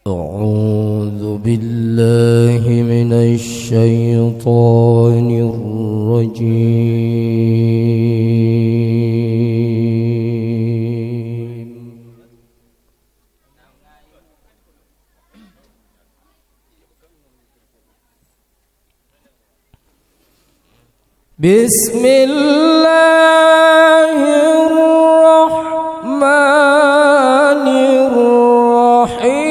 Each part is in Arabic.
أعوذ بالله من الشيطان الرجيم. بسم الله الرحمن الرحيم.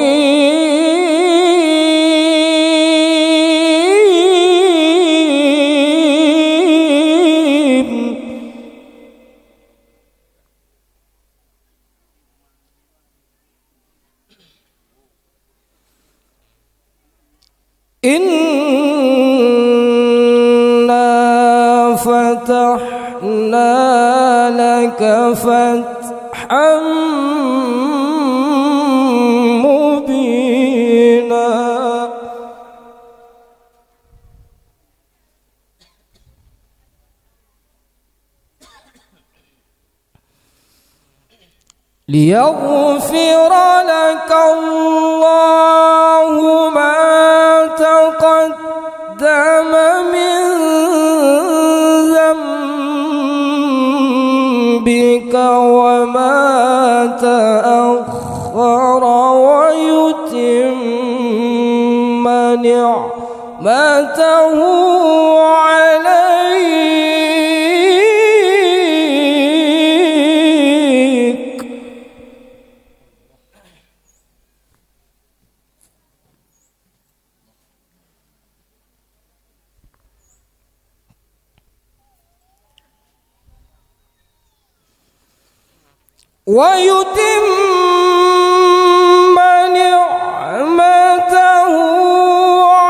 فتحنا لك فتحا مبينا ليغفر لك الله ما تقدم من ذنبك وما تأخر ويتم نعمته عليك ويتم نعمته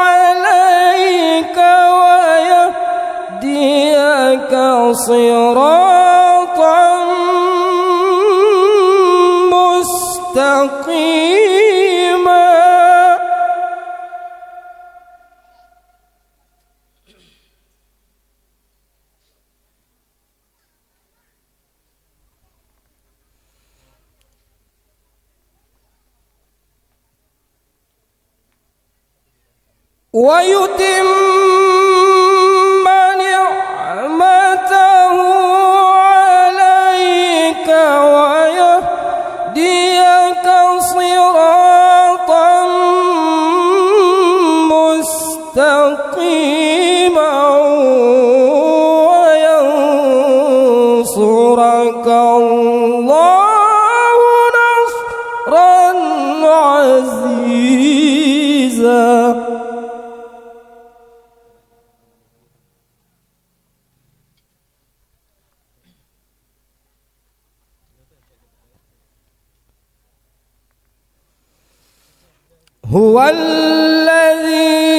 عليك ويهديك صراطا مستقيما ويتم نعمته عليك ويهديك صراطا مستقيما وينصرك الله نصرا عزيزا. هو الذي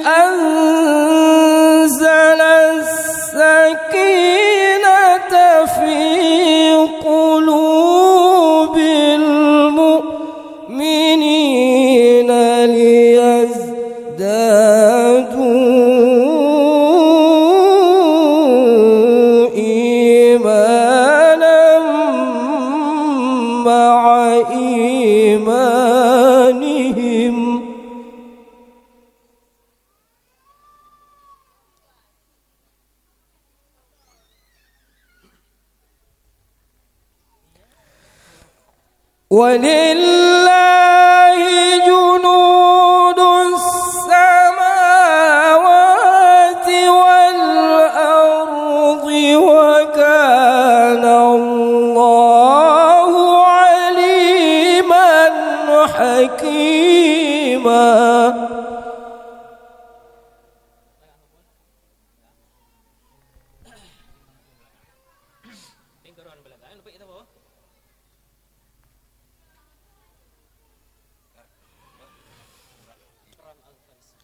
أنزل السكينة في قلوب المؤمنين ليزدادوا إيمانا مع إيمانهم ولله جنود السماوات والأرض وكان الله عليما حكيما.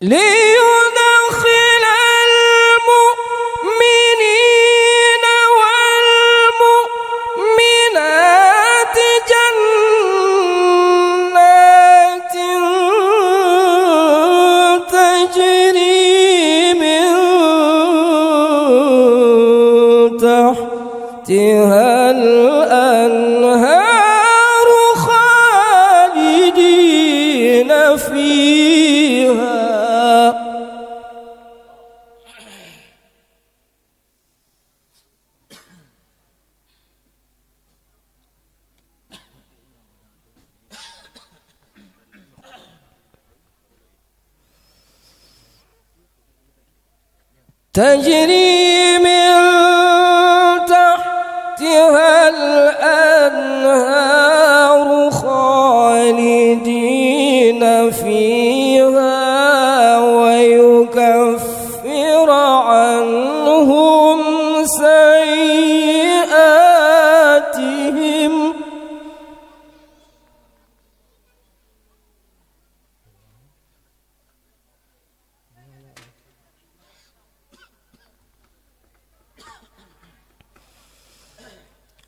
ليدخل المؤمنين والمؤمنات جنات تجري من تحتها الأنهار خالدين تجري من تحتها الأنهار خالدين فيها ويكفر عنهم سيئاتهم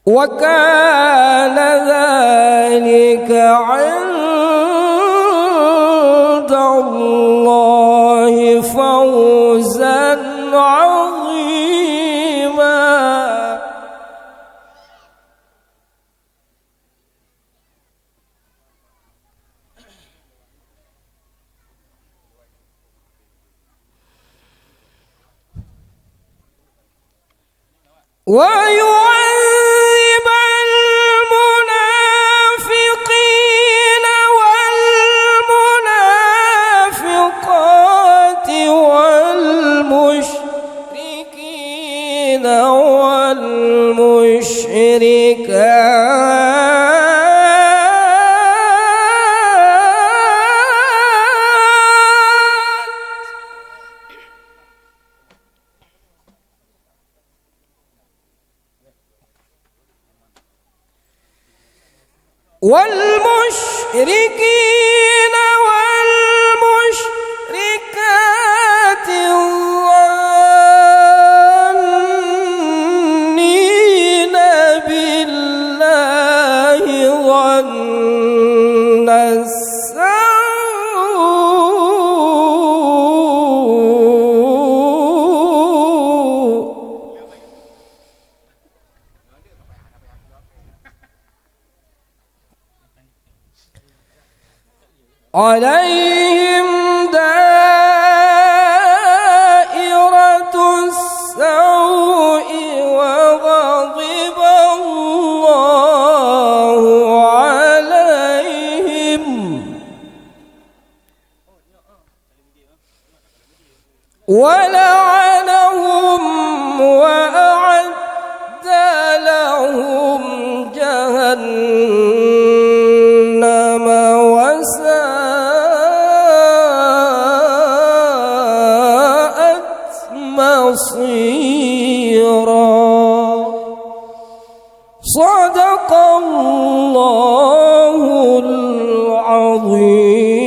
وكان ذلك عند الله فوزا عظيما. ويعذب المنافقين والمنافقات والمشركين والمشركات والمشركين والمشركات الظانين بالله ظن السوء عليهم دائرة السوء وغضب الله عليهم ولعنهم وأعد لهم جهنم وساءت مصيرا. صدق الله العظيم.